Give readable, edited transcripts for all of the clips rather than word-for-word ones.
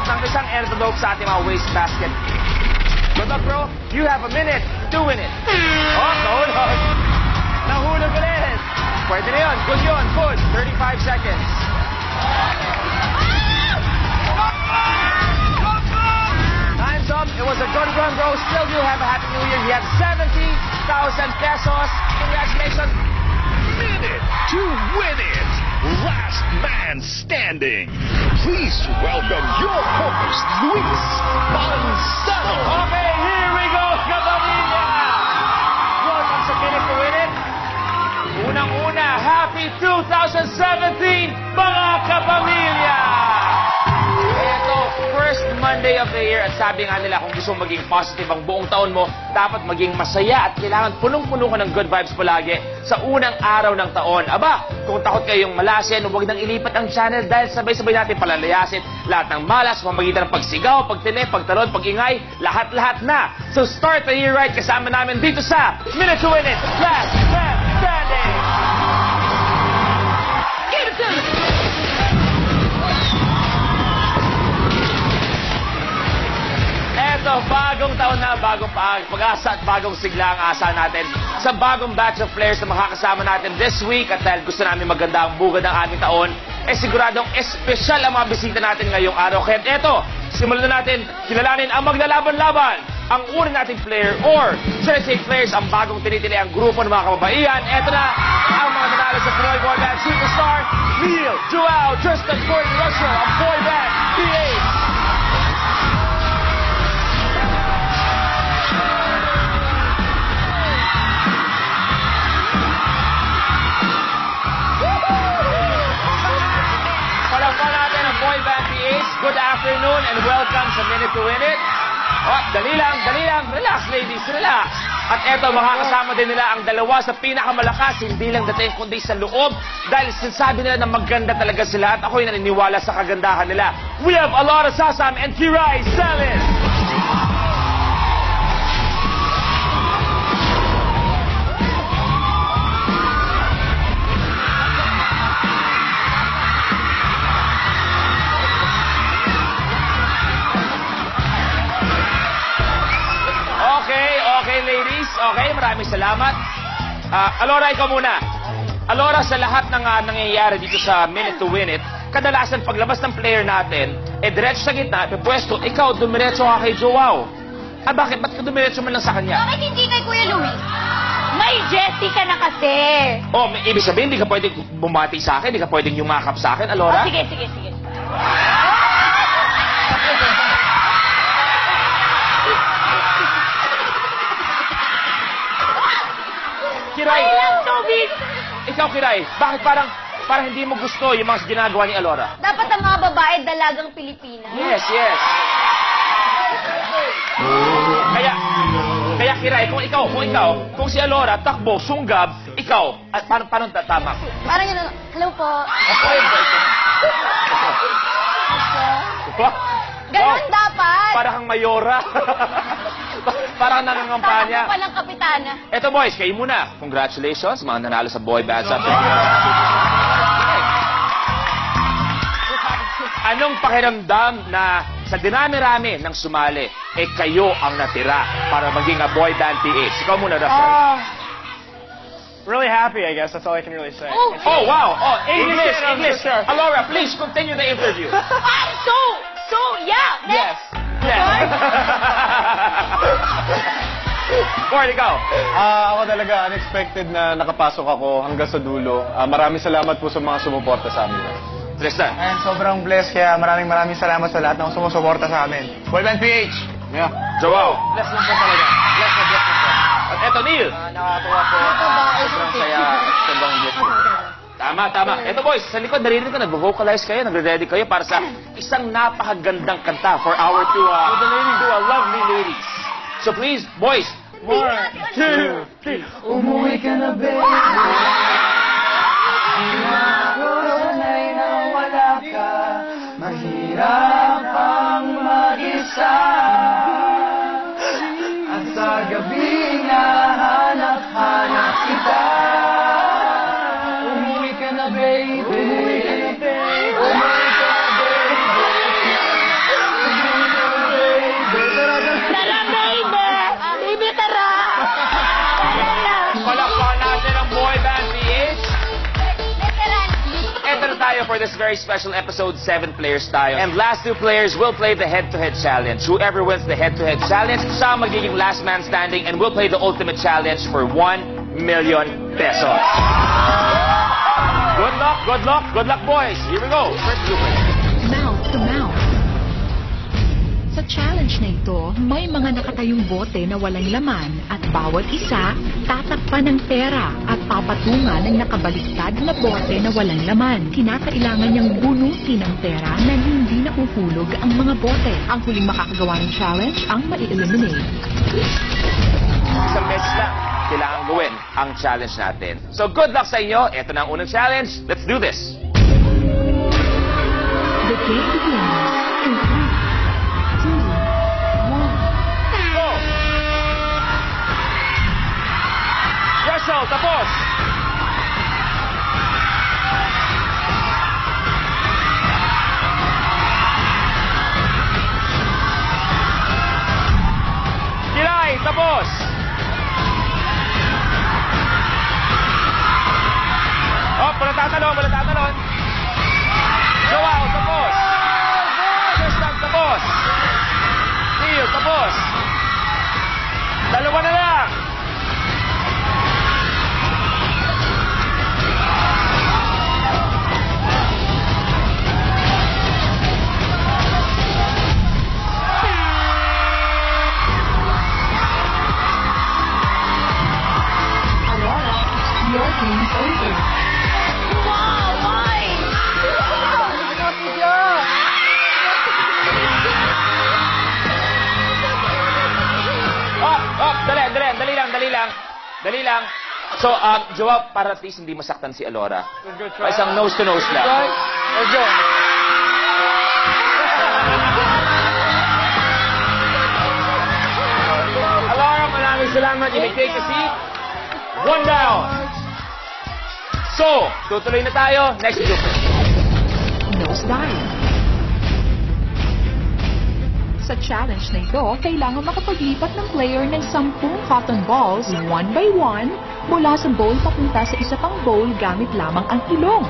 ng isang envelope sa ating mga wastebasket. Good luck, bro. You have a minute to win it. Oh, nahulog. Nahulog ulit. Pwede na yun. Good yun. Good. 35 seconds. Time's up. It was a good run, bro. Still do have a Happy New Year. You have 70,000 pesos. Congratulations. Minute to win it. Last man standing. Please welcome your host, Luis Manzano. Okay, here we go, kapamilya! Welcome sa Minute to Win It. Unang-una, happy 2017, mga kapamilya! Ito, first Monday of the year at sabi nga nila kung gusto maging positive ang buong taon mo, dapat maging masaya at kailangan punong-puno ka ng good vibes palagi sa unang araw ng taon. Aba, kung takot kayong malasin, huwag nang ilipat ang channel dahil sabay-sabay natin palalayasin lahat ng malas, pamagitan ng pagsigaw, pagtine, pagtalon, pagingay, lahat-lahat na. So start the year right kasama namin dito sa Minute to Win It, Last Man Standing! Get it to me! Eto, bagong taon na, bagong pag-asa at bagong sigla ang asa natin sa bagong batch of players na makakasama natin this week. At dahil gusto namin maganda ang bugad ng aming taon, siguradong espesyal ang mga bisita natin ngayong araw. Kaya eto, simulan na natin kilalanin ang maglalaban-laban. Ang una nating player or should I say players, ang bagong tinitili ang grupo ng mga kababaihan. Eto na ang mga nanalo sa Pinoy Boy Band Superstar, Neil, Joao, Tristan, Gordon, Russell, ang Boy Band PH. Palakpan natin ang Boy Band PH. Good afternoon and welcome sa Minute to Win It. Oh, dali lang. Relax, ladies, relax. At eto, makakasama din nila ang dalawa sa pinakamalakas, hindi lang dating kundi sa loob. Dahil sinasabi nila na maganda talaga sila at ako'y naniniwala sa kagandahan nila. We have Alora Sasam and Kirai Salis. Okay, ladies. Okay, maraming salamat. Alora, ikaw muna. Alora, sa lahat ng nangyayari dito sa Minute to Win It, kadalasan paglabas ng player natin, diretso sa gitna, pwesto, ikaw, dumiretso ka kay Joao. Bakit? Ba't ka dumiretso man lang sa kanya? Bakit hindi kay Kuya Luis? May Jessica na kasi. Oh, ibig sabihin, hindi ka pwedeng bumati sa akin, hindi ka pwedeng yumakap sa akin, Alora? Oh, sige. Kiray, I love showbiz! ikaw, Kiray, bakit parang hindi mo gusto yung mga ginagawa ni Alora? Dapat ang mga babae dalagang Pilipinas. Yes. Kaya Kiray, kung si Alora, takbo, sunggab, ikaw, at paano tatama? Parang yun, hello po. Ganon dapat. Para kang mayora. Parang nangangampanya. Tapos palang kapitana. Eto boys, kayo muna. Congratulations, mga nanalo sa Boy Band. Anong pakiramdam na sa dinami-rami ng sumali, kayo ang natira para maging a Boy Band PH? Ikaw muna, Russell. Really happy, I guess. That's all I can really say. Oh, wow. Oh, English. Sure. Alora, please continue the interview. Yeah. Yes. Gord, ikaw. Ako talaga, unexpected na nakapasok ako hanggang sa dulo. Maraming salamat po sa mga sumuporta sa amin. Tristan. Sobrang blessed, kaya maraming salamat sa lahat ng sumusuporta sa amin. Boy Band PH! Yeah. Joao. Bless lang po talaga. Bless na po. At eto, Neil. Nakakatuwa po. Sobrang saya at sobrang blessed po. Tama. Eto boys, sa likod, narinig ko, nag-vocalize kayo, nagre-ready kayo para sa isang napakagandang kanta for our two lovely ladies. So please, boys, 1, 2, 3. Umuwi ka na, baby. Sanay na wala ka. Mahirap ang mag-isa. At sa gabi na hanap-hanap kita. Umuwi ka na, baby. Umuwi ka na, baby. for this very special episode, 7 players tayo. And last 2 players will play the head-to-head challenge. Whoever wins the head-to-head challenge, siya ang magiging last man standing and will play the ultimate challenge for 1 million pesos. Good luck, good luck, good luck, boys. Here we go. First blooper. Mouth to mouth. Sa challenge na ito, may mga nakatayong bote na walang laman at bawat isa tatakpan ng pera at papatungan ng nakabaliktad na bote na walang laman. Kinakailangan niyang bunutin ang pera na hindi nahuhulog ang mga bote. Ang huling makakagawa ng challenge ang mai-eliminate. Isang beses lang kailangan gawin ang challenge natin. So good luck sa inyo. Ito na ang unang challenge. Let's do this. The game begins in 3, 2, 1. Go! Russell, tapos! Kilay, tapos! Oh, wala tatalon, wala tatalon. Joao, tapos! Tristan, tapos! Neil, tapos! Dalawa na lang! Your game's over. Wow, why? Dali lang. So, Joao, para at least hindi masaktan si Alora. Good try. Isang nose-to-nose lang. Let's go. Alora, maraming salamat. You may take a seat. 1 down. So, tutuloy na tayo. Next grouper. Nose dive. Sa challenge na ito, kailangan makapaglipat ng player ng 10 cotton balls, 1 by 1, mula sa bowl papunta sa isa pang bowl gamit lamang ang ilong.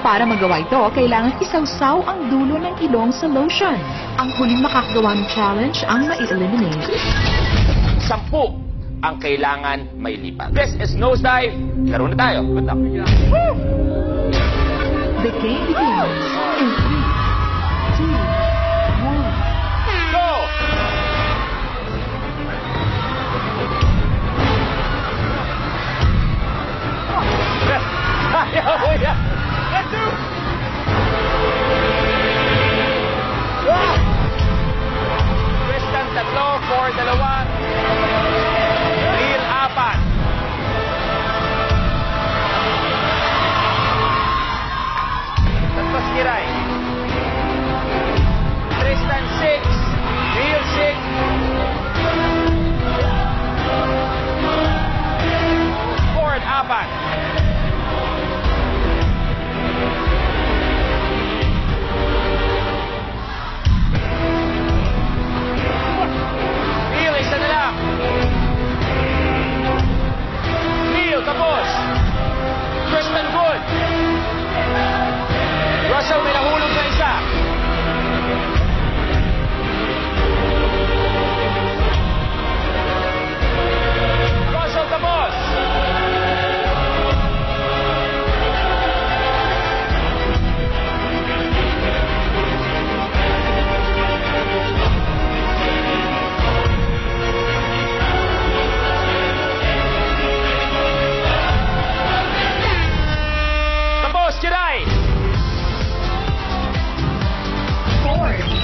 Para magawa ito, kailangan isawsaw ang dulo ng ilong sa lotion. Ang huling makakagawa ng challenge ang mai-eliminate. 10 ang kailangan may lipat. This is nose dive. Laro na tayo. Good luck. The game begins in 3, 2, 1. Go! Ayaw mo yan. Let's do! Tristan, 3, 4, 2. Neil, 4. Tapos Kiray. Tristan, 6. Neil, 6. Ford, 4. Neil, isa na lang. Neil, tapos. Tristan, good. Russell, may nahulog na isa. Russell, tapos. Tapos, Kiray.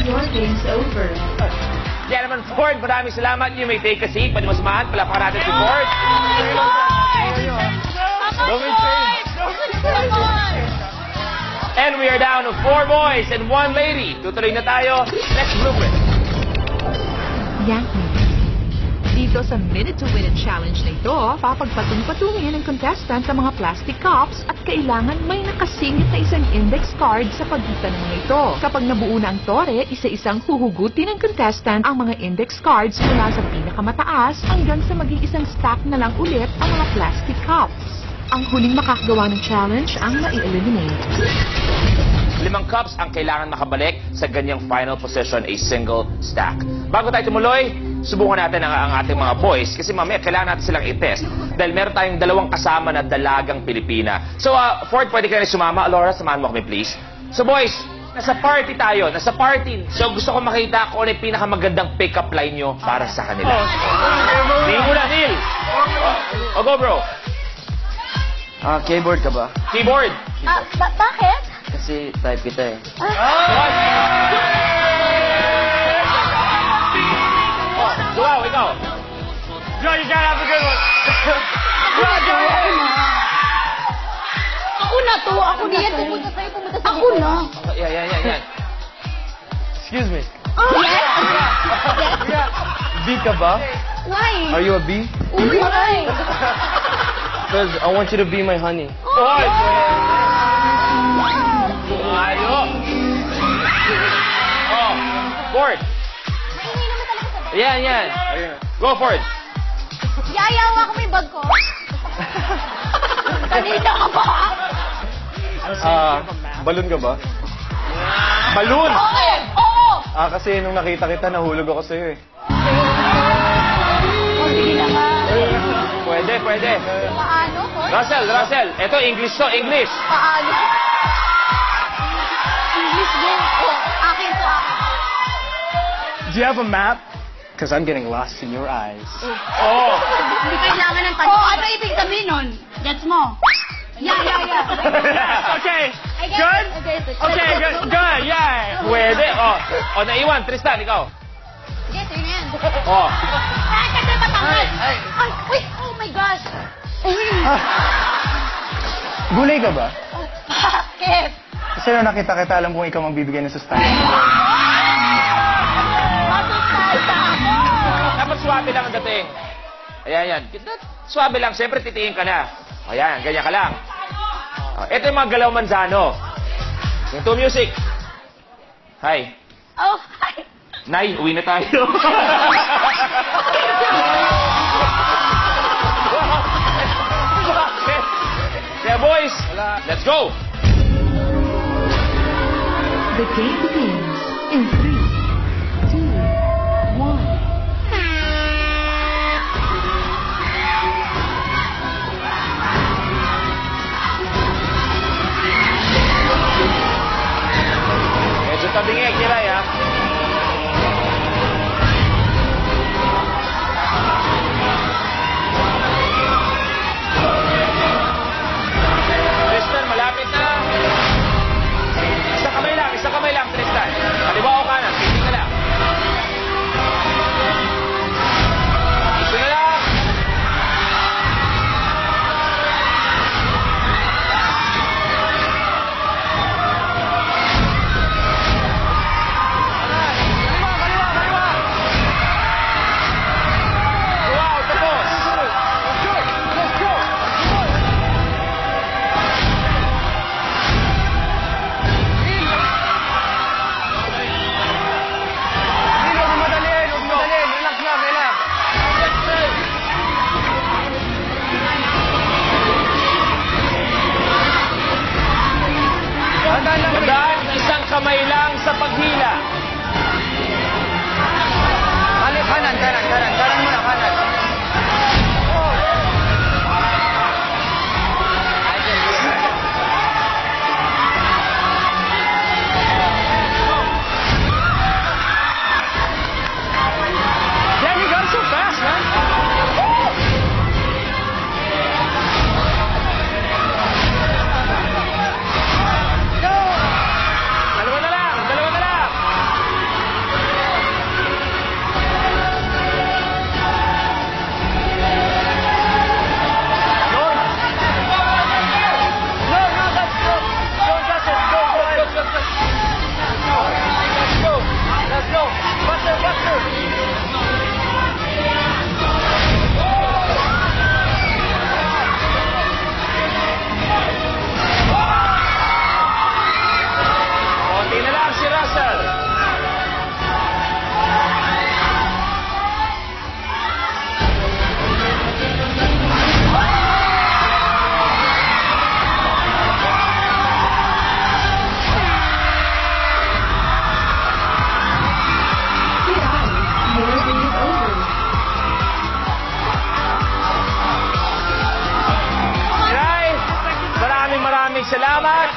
Your game's over. Kaya naman, Ford, maraming salamat. You may take a seat. Pwede masamahan. Palapakan natin si Ford. And we are down to 4 boys and 1 lady. Tutuloy na tayo. Next blueprint. Yank me. Dito sa Minute to Win It Challenge na ito, papagpatong-patungin ng contestant sa mga plastic cups at kailangan may nakasingit na isang index card sa pagitan ng mga ito. Kapag nabuo na ang tore, isa-isang huhugutin ng contestant ang mga index cards mula sa pinakamataas hanggang sa maging isang stack na lang ulit ang mga plastic cups. Ang huling makakagawa ng challenge ang mai-eliminate. 5 cups ang kailangan makabalik sa ganyang final position, a single stack. Bago tayo tumuloy, subukan natin ang ating mga boys kasi mamaya kailangan natin silang i-test dahil meron tayong 2 kasama na dalagang Pilipina. So, Ford, pwede ka na sumama. Laura, samahan mo kami, please. So, boys, nasa party tayo. Nasa party. So, gusto ko makita kung ano yung pinakamagandang pick-up line nyo para sa kanila. Tingin mo na, Neil. O, go, bro. Keyboard ka ba? Keyboard. Bakit? Kasi type kita eh. Wow, ikaw. Joe, you gotta have a good one. Ako na to. Ako na yan. Pumunta sa'yo. Pumunta sa'yo. Ako na. Yan. Excuse me. Yes? B ka ba? Why? Are you a B? Uy, why? Because I want you to be my honey. Oy! Ayo! Oh, Ford. Maingay naman talaga sa bag. Yan. Go, Ford. Yayawa ko may bag ko. Kanina ka ba? Balon ka ba? Balloon. Oo! Kasi nung nakita kita, nahulog ako sa'yo eh. Sige na nga. Pwede. Paano? Russell. Ito, English to, English. Paano? English din. Akin to. Do you have a map? Because I'm getting lost in your eyes. Oh. Hindi kailangan ng tanong. Ano ibig sabihin nun? Gets mo? Yeah. Okay. I get Good? it. I get it. Okay, good, yeah. Pwede. Oh, naiwan. Tristan, ikaw. Sige, sa'yo na yan. Oh. Kasi matanggal. Ay, wait. Oh my gosh. Gulay ka ba? Bakit? Kasi nung nakita kita, alam kong ikaw magbibigay ng sustansya. Masustansya ako. Dapat swabe lang ang dating. Ayan. Swabe lang. Siyempre, titingin ka na. Ayan, ganyan ka lang. Ito yung mga galaw manzano. Yung to music. Hi. Oh, hi. Nay, uwi na tayo. Kaya boys, let's go. The game begins in 3, 2, 1. Medyo tabingin, Kiray, ha? Tristan, malapit na. Isang kamay lang, Tristan. Kaliwa o kanan? salamat.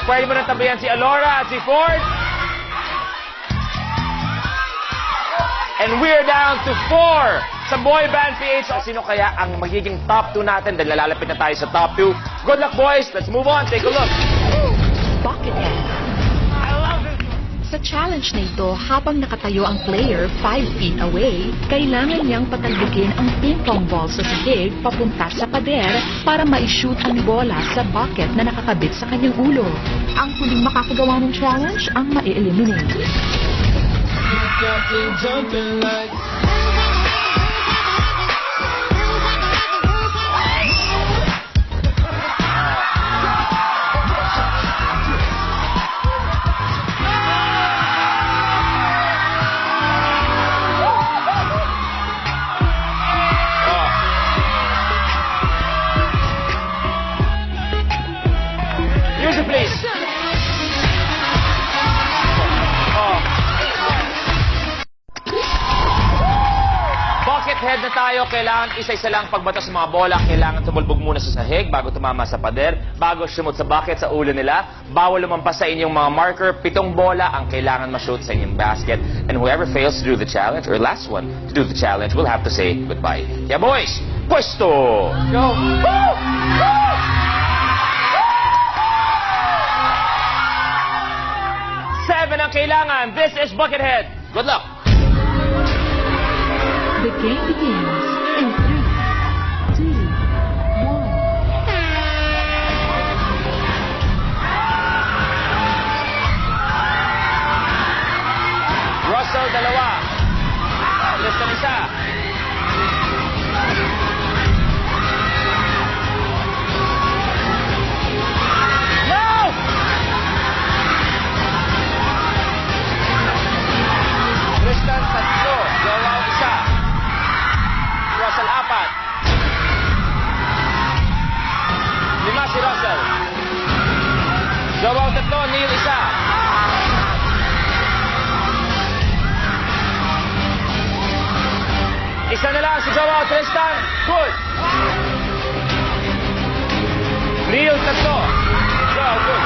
Pwede mo nang tabihan si Alora at si Ford. And we're down to 4 sa Boy Band PH. Sino kaya ang magiging top 2 natin dahil nalalapit na tayo sa top 2? Good luck, boys. Let's move on. Take a look. Buckethead. Sa challenge na ito, habang nakatayo ang player 5 feet away, kailangan niyang patalbikin ang ping-pong ball sa sahig papunta sa pader para ma-shoot ang bola sa bucket na nakakabit sa kanyang ulo. Ang huling makakagawa ng challenge ang ma-eliminate. Music, please. Buckethead na tayo. Kailangan isa-isa lang pagbato sa mga bola. Kailangan tumulbog muna sa sahig bago tumama sa pader. Bago sumot sa bucket sa ulo nila. Bawal lumampas sa inyong mga marker. 7 bola ang kailangan ma-shoot sa inyong basket. And whoever fails to do the challenge, or last one to do the challenge, will have to say goodbye. Yeah, boys! Pwesto! Go! Woo! Woo! 7 ang kailangan. This is Buckethead. Good luck. The game begins in 3, 2, 1. Russell, 2. Tristan, 1. No! Tristan, 3. Joao, 1. Russell, 4. 5 si Russell. Joao, 3. Neil, 1. Isa na lang si Joao. Tristan, good. Neil, 3. Joao, good.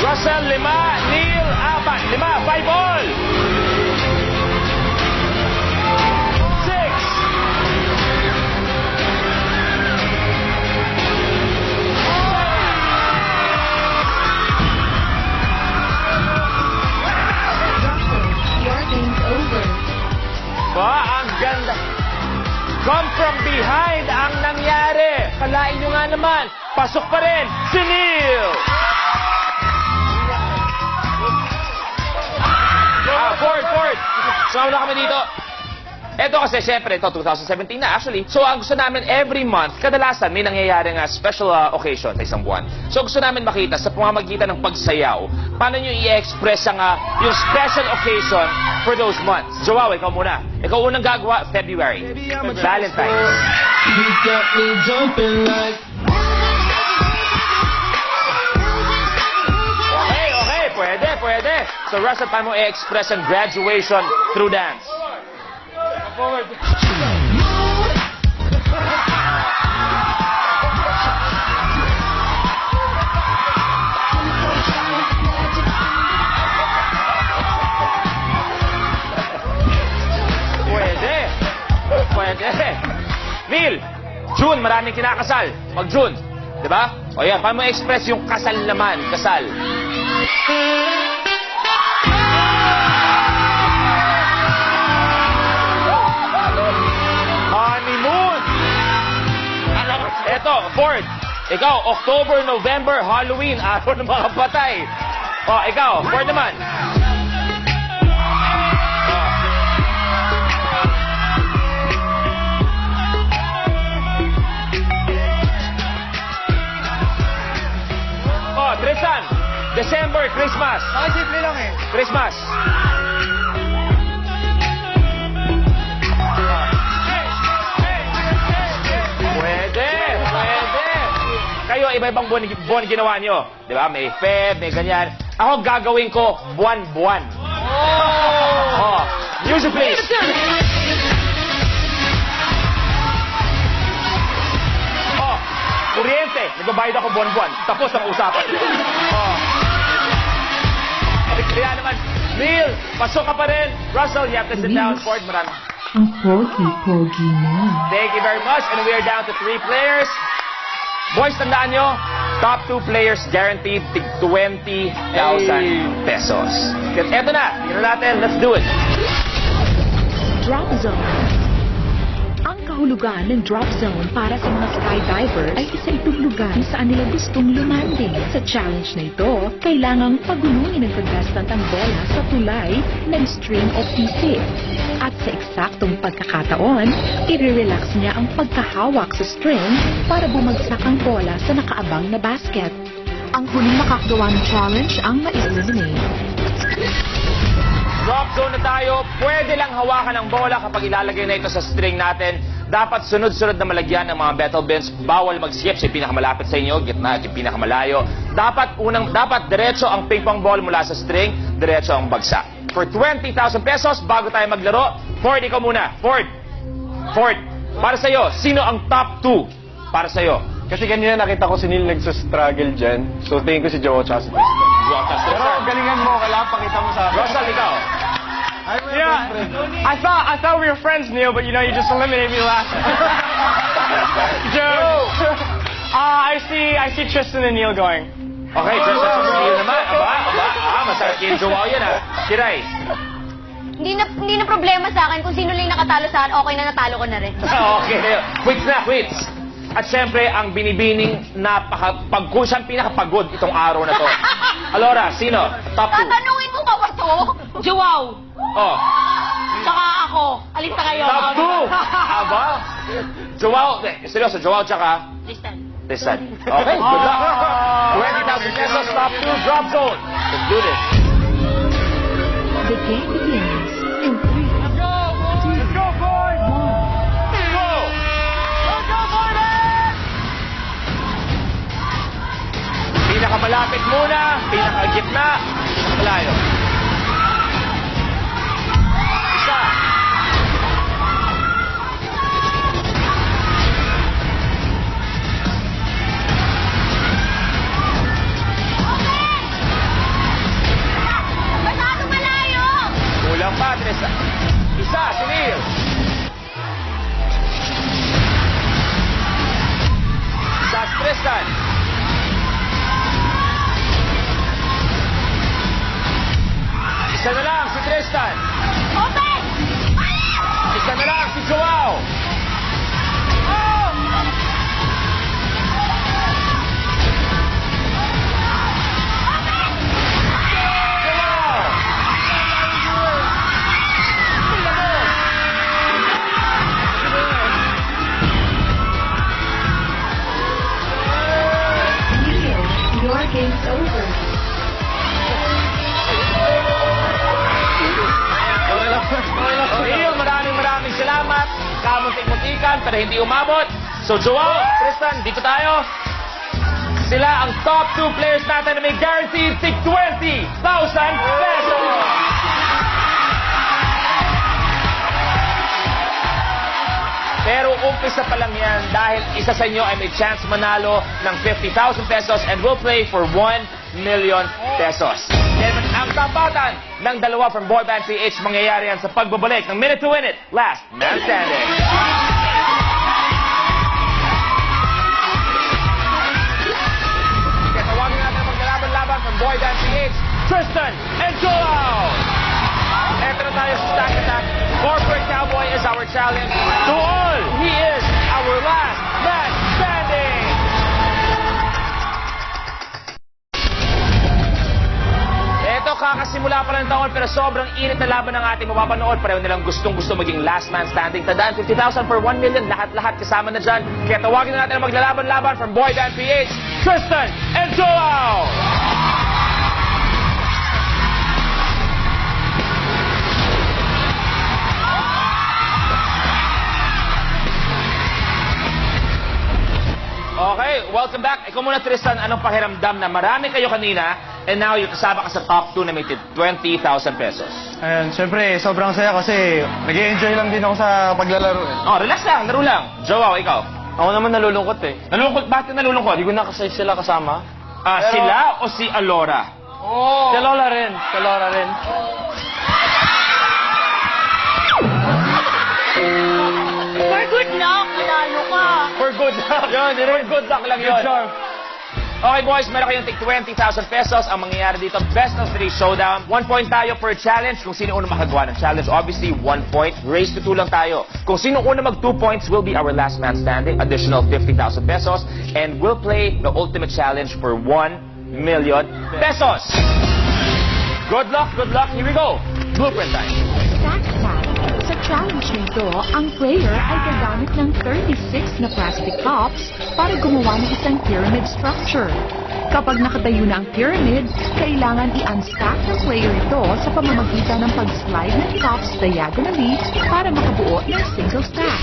Russell, 5. Neil, 4. 5 all. 6. Your game's over. Ang ganda. Come from behind ang nangyari. Kalain nyo nga naman. Pasok pa rin si Neil. Ford. So, na kami dito. Ito kasi, syempre, ito 2017 na actually. So, ang gusto namin every month, kadalasan may nangyayari nga special occasion sa isang buwan. So, gusto namin makita sa pamamagitan ng pagsayaw, paano nyo i-express ang yung special occasion for those months. Joao, ikaw muna. Ikaw unang gagawa, February. Valentine's. Okay, pwede. So, Russell, paano mo i-express ang graduation through dance? Forward. Pwede. Neil, June, maraming kinakasal. Mag-June. Diba? O yan, paano mo i-express yung kasal naman? Kasal. Honeymoon. Eto, Ford. Ikaw, October, November, Halloween, araw ng mga patay. O, ikaw, Ford naman. Tristan, December, Christmas. Simple lang eh. Christmas. Pwede. Kayo, iba-ibang buwan ginawa nyo. Di ba? May Feb, may ganyan. Ako gagawin ko buwan-buwan. Oh! Music, please. Oh, kuryente. Nagbabayad ako buwan-buwan. Tapos ang usapan. Oh. Kaya naman, Neil, pasok ka pa rin. Russell, you have to sit down. Ford, marami. Ang pogi-pogi mo. Thank you very much. And we are down to 3 players. Boys, tandaan nyo, top 2 players guaranteed tig 20,000 pesos. Eto na, tingnan natin. Let's do it. Drop Zone. Ang kahulugan ng drop zone para sa mga skydivers ay isa itong lugar kung saan nila gustong lumanding. Sa challenge na ito, kailangang pagulungin ng contestant ang bola sa tulay ng string o pisik. At sa eksaktong pagkakataon, i-relax niya ang pagkahawak sa string para bumagsak ang bola sa nakaabang na basket. Ang huling makakagawa ng challenge ang ma-eliminate. Drop zone na tayo. Pwede lang hawakan ang bola kapag ilalagay na ito sa string natin. Dapat sunod-sunod na malagyan ng mga metal bins. Bawal mag-skip sa pinakamalapit sa inyo, gitna at yung pinakamalayo. Dapat diretso ang ping-pong ball mula sa string, diretso ang bagsak. For 20,000 pesos, bago tayo maglaro, Ford, ikaw muna. Ford, para sa'yo, sino ang top 2 para sa'yo? Kasi kanina nakita ko si Neil nagsastruggle dyan. So, tingin ko si Joe at si Tristan. Pero galingan mo, kailangan pakita mo sa akin. Russell, ikaw. Yeah, I thought we were friends, Neil, but you know, you just eliminated me last. Joe. I see Tristan and Neil going. Okay, Tristan, sa Neil naman. Masarap yung Joao yan, ha? Kiray. Hindi na problema sa akin kung sino lang nakatalo sa akin, okay na natalo ko na rin. Okay, quits. At syempre, ang binibining kung siyang pinakapagod itong araw na to. Alora, sino? Top 2. Tatanungin mo pa ba to? Joao. Oh, Tsaka ako. Alis na kayo. top 2. Aba? Joao, seryoso, Joao tsaka Tristan. Okay, good luck. 20,000 pesos, top 2, drop zone. Let's do this. The game begins in 3, Let's go, Ford! Go! Pinakamalapit muna, pinakagitna, malayo. Isa. Masyado malayo! Kulang pa, Tristan. Isa, si Neil. Isa, si Tristan. Isa na lang, si Tristan. Open! Isa na lang, si Joao. your game's over. Neil, maraming salamat. Kamuntik-muntikan pero hindi umabot. So Joao, Tristan, dito tayo. Sila ang top 2 players natin na may guaranteed tig 20,000 pesos. Pero umpisa pa lang yan dahil isa sa inyo ay may chance manalo ng 50,000 pesos and will play for 1 million pesos. Then ang tapatan ng dalawa from Boy Band PH mangyayari yan sa pagbabalik ng Minute to Win It, Last Man Standing. Kaya tawagin natin ang maglalaban-laban from Boy Band PH, Tristan and Joao. Eto na tayo sa Stack Attack. Corporate Cowboy is our challenge to all. He is our last man standing. Eto, kakasimula pa lang ng taon pero sobrang init na laban ng ating mapapanood. Pareho nilang gustong-gusto maging last man standing. Tandaan, 50,000 for 1 million. Lahat-lahat kasama na dyan. Kaya tawagin na natin ang maglalaban-laban from Boy Band PH, Tristan and Joao. Okay, welcome back. Ikaw muna, Tristan, anong pakiramdam na marami kayo kanina, And now, yung kasama ka sa top 2 na may 20,000 pesos. Ayun, syempre, sobrang saya kasi nag-enjoy lang din ako sa paglalaro eh. Oh, relax lang, laro lang. Joao, ikaw. Ako naman nalulungkot eh. Nalulungkot? Bakit ka nalulungkot? Hindi ko na kasi sila kasama. Ah, Pero- sila o si Alora? Oh. Si Lola rin. Si Lola rin. For good luck, lalo ka. For good luck. Yun, For good luck lang yun. charm. Okay, boys, meron kayong tig 20,000 pesos. Ang mangyayari dito, best of 3 showdown. 1 point tayo per challenge. Kung sino una makagawa ng challenge, obviously, 1 point. Race to 2 lang tayo. Kung sino una mag 2 points will be our last man standing. Additional 50,000 pesos. And we'll play the ultimate challenge for 1 million pesos. Good luck, good luck. Here we go. Blueprint time. Stack tag. Sa challenge na ito, ang player ay gagamit ng 36 na plastic cups para gumawa ng isang pyramid structure. Kapag nakatayo na ang pyramid, kailangan i-unstack ng player ito sa pamamagitan ng pag-slide ng cups diagonally para makabuo ng single stack.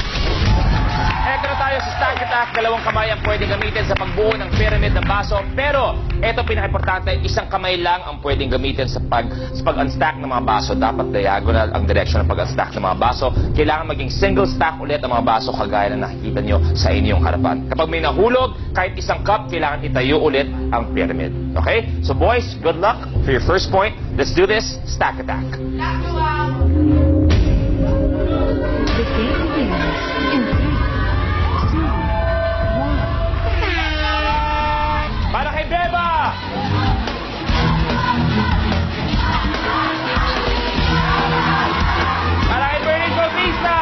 Eto na tayo sa stack attack. Dalawang kamay ang pwedeng gamitin sa pagbuo ng pyramid ng baso. Pero, eto pinaka-importante, isang kamay lang ang pwedeng gamitin sa pag-unstack ng mga baso. Dapat diagonal ang direction ng pag-unstack ng mga baso. Kailangan maging single stack ulit ang mga baso kagaya na nakikita nyo sa inyong harapan. Kapag may nahulog, kahit isang cup, kailangan itayo ulit ang pyramid. Okay? So boys, good luck for your first point. Let's do this. Stack attack. The game begins in 3, 2, 1. Para kay Beba! Para kay Bernie Bautista!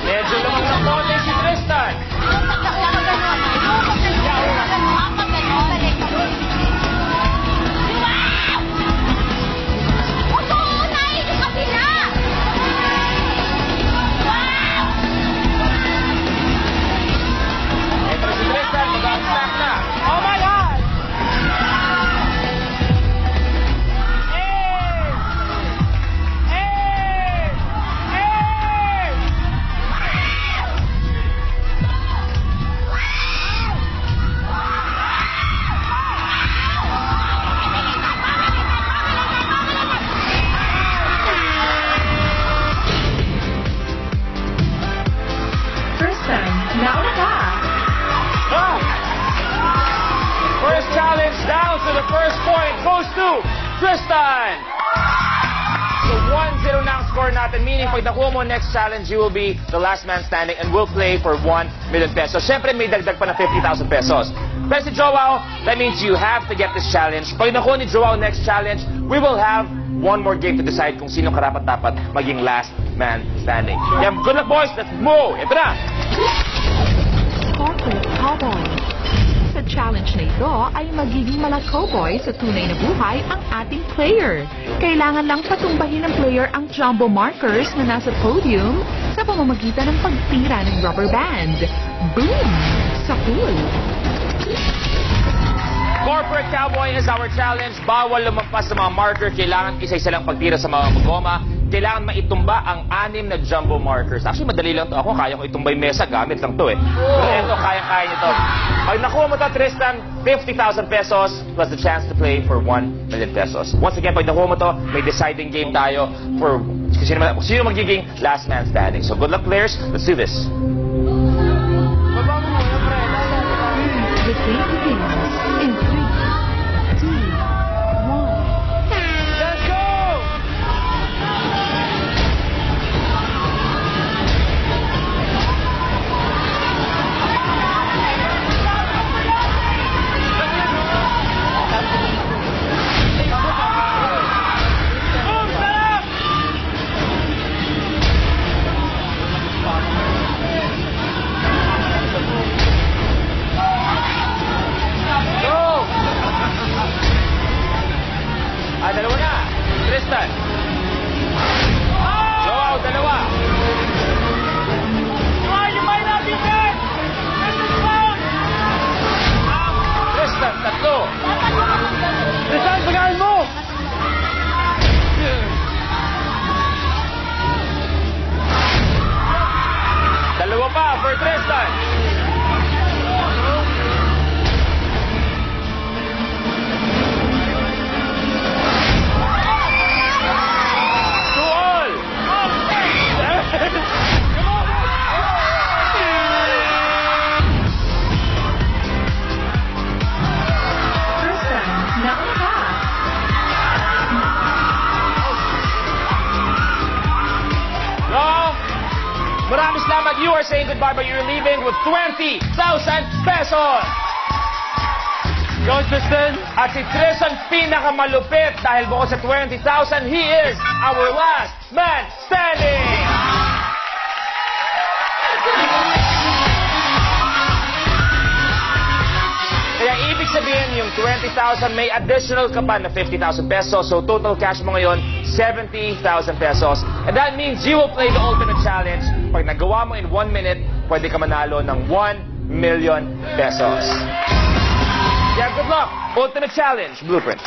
Medyo lamang ng konti si Tristan. Ito na si Tristan, mag-unstack na. Oh my God! Tristan, nauna ka. Oh! First challenge down, so the first point goes to Tristan! So 1-0 na ang score natin, meaning pag nakuha mo next challenge, you will be the last man standing and we'll play for 1 million pesos. Siyempre, may dagdag pa na 50,000 pesos. Pero si Joao, that means you have to get this challenge. Pag nakuha ni Joao next challenge, we will have one more game to decide kung sino karapat-dapat maging last man standing. Yeah, good luck, boys. Let's move. Ito na. Corporate Cowboy. Sa challenge na ito ay magiging mala cowboy sa tunay na buhay ang ating player. Kailangan lang patumbahin ng player ang jumbo markers na nasa podium sa pamamagitan ng pagtira ng rubber band. Boom! Sa pool. Corporate Cowboy is our challenge. Bawal lumampas sa mga marker. Kailangan isa-isa lang pagtira sa mga goma. Kailangan maitumba ang 6 na jumbo markers. Actually, madali lang to. Ako, kaya ko itumba yung mesa. Gamit lang to eh. Pero ito, kaya-kaya nito. Pag nakuha mo to, Tristan, 50,000 pesos plus the chance to play for 1 million pesos. Once again, pag nakuha mo to, may deciding game tayo for kung sino magiging last man standing. So good luck, players. Let's do this. The game begins in 3, 2, 1. Let's go! Tristan. Wow, dalawa. You might not be dead. This is close. Tristan, tatlo. Tristan, pagahan mo. Dalawa pa for Tristan. To all. Tristan, nakapass. No. Maraming salamat. You are saying goodbye, but you're leaving with 20,000 pesos. Go, Tristan. At si Tristan pinakamalupit dahil bukod sa 20,000, he is our last man standing. Kaya ibig sabihin yung 20,000 may additional ka pa na 50,000 pesos. So total cash mo ngayon, 70,000 pesos. And that means you will play the ultimate challenge. Pag nagawa mo in 1 minute, pwede ka manalo ng 1 million pesos. Yeah, good luck. Ultimate challenge, blueprint.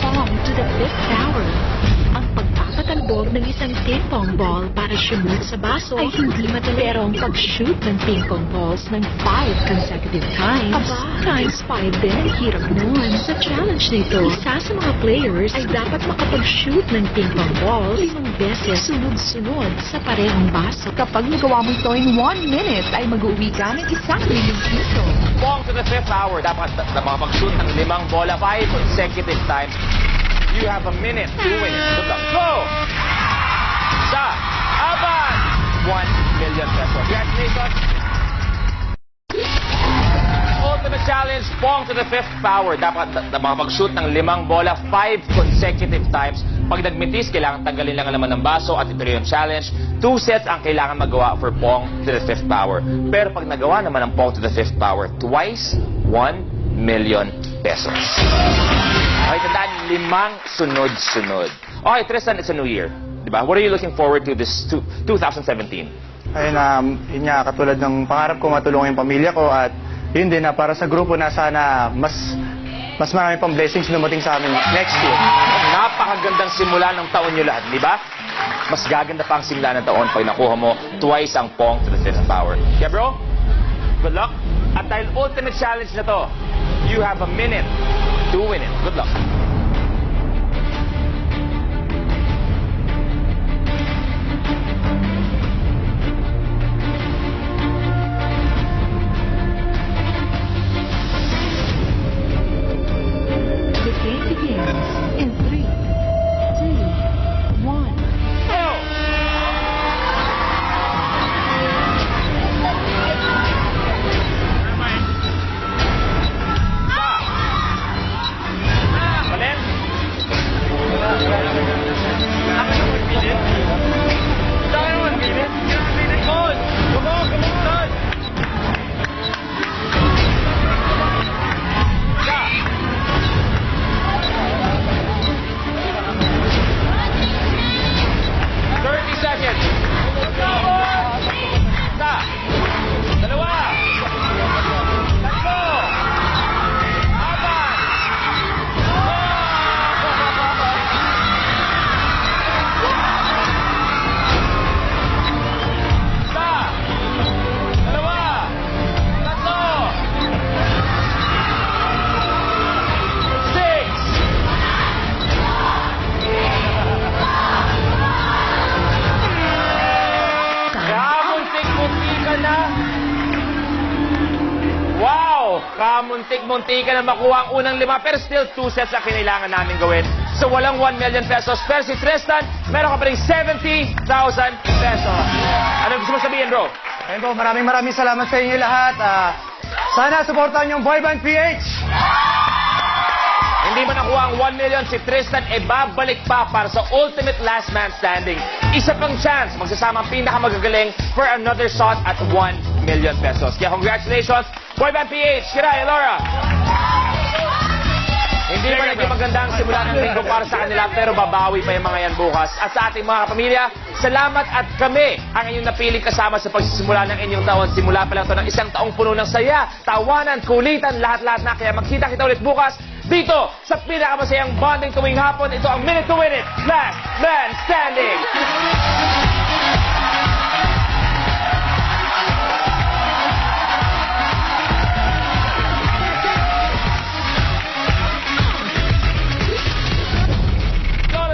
Pong to the 5th tower. Ang pagpapatalbog ng isang ping-pong ball para shoot sa baso ay hindi madali. Pero ang pag-shoot ng ping-pong balls ng 5 consecutive times, times 5 din ang hirap nun. Sa challenge nito, isa sa mga players ay dapat makapag-shoot ng ping-pong balls 5 beses sunod-sunod sa parehong baso. Kapag nagawa mo ito in 1 minute, ay mag-uwi ka ng 1 milyong piso. Pong to the 5th hour. Dapat na makapag-shoot ng 5 bola 5 consecutive times. You have a minute to win it. Good luck. Go! Sa Aban! 1 million pesos. Congratulations! Ultimate challenge, Pong to the 5th power. Dapat na makapag-shoot ng 5 bola 5 consecutive times. Pag nagmitis, kailangan tanggalin lang ang laman ng baso at ituloy yung challenge. 2 sets ang kailangan magawa for Pong to the 5th power. Pero pag nagawa naman ang Pong to the 5th power, twice 1 million pesos. Okay, tandaan, 5 sunod-sunod. Okay, Tristan, it's a new year. Diba? What are you looking forward to this 2017? Ayun, yun nga, katulad ng pangarap ko matulungan yung pamilya ko at yun din na para sa grupo na sana mas marami pang blessings dumating sa amin next year. Napakagandang simula ng taon nyo lahat, di ba? Mas gaganda pa ang simula ng taon pag nakuha mo twice ang Pong to the 5th power. Yeah, bro? Good luck. At dahil ultimate challenge na to, you have a minute to win it. Good luck. The game begins in 3, 2, 1. Go! Balen? Saan naman, Bilin? Good! Come on, come on! Yeah! 30 seconds. Isa. Dalawa. Tatlo. Apat. Isa. Dalawa. Tatlo. 6. Kamuntik-munti ka na. Wow! Kamuntik-munti ka na makuha ang unang 5, pero still 2 sets ang kailangan namin gawin. So walang 1 million pesos. Pero si Tristan, meron ka pa rin 70,000 pesos. Ano gusto mo sabihin, bro? Ayun po, maraming salamat sa inyo lahat. Sana supportan yung Boy Band PH. Hindi mo nakuha ang 1 million, si Tristan e babalik pa para sa ultimate last man standing. Isa pang chance, magsasama ang pinakamagagaling for another shot at 1 million pesos. Kaya congratulations, Boy Band PH, Kiray, Laura. Hindi mo naging magandang simula ng linggo para sa kanila, pero babawi pa yung mga yan bukas. At sa ating mga kapamilya, salamat at kami ang inyong napiling kasama sa pagsisimula ng inyong taon. Simula pa lang ito ng isang taong puno ng saya, tawanan, kulitan, lahat-lahat na. Kaya magkita-kita ulit bukas dito sa pinakamasayang bonding tuwing hapon. Ito ang Minute to Win It, Last Man Standing.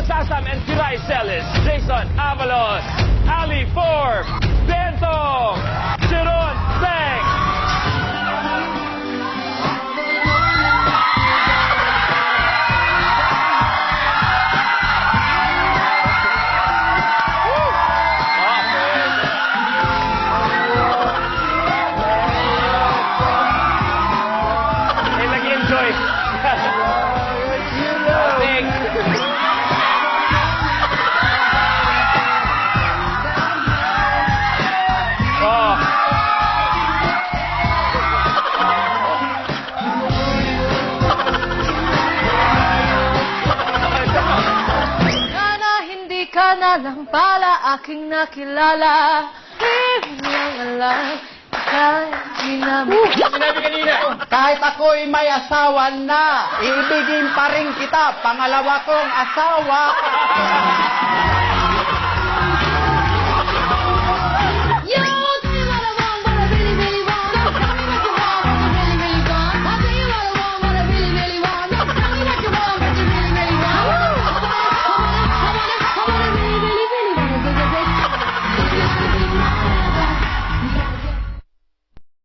Sasam and Kiray Celis, Jason Avalos, Ali Forbes, Bento, Jeron Beng. Hey, nag-enjoy. Ka na lang pala aking nakilala. Hindi mo lang alam. Sinabi kanina. Kahit ako'y may asawa na, ibigin pa rin kita, pangalawa kong asawa.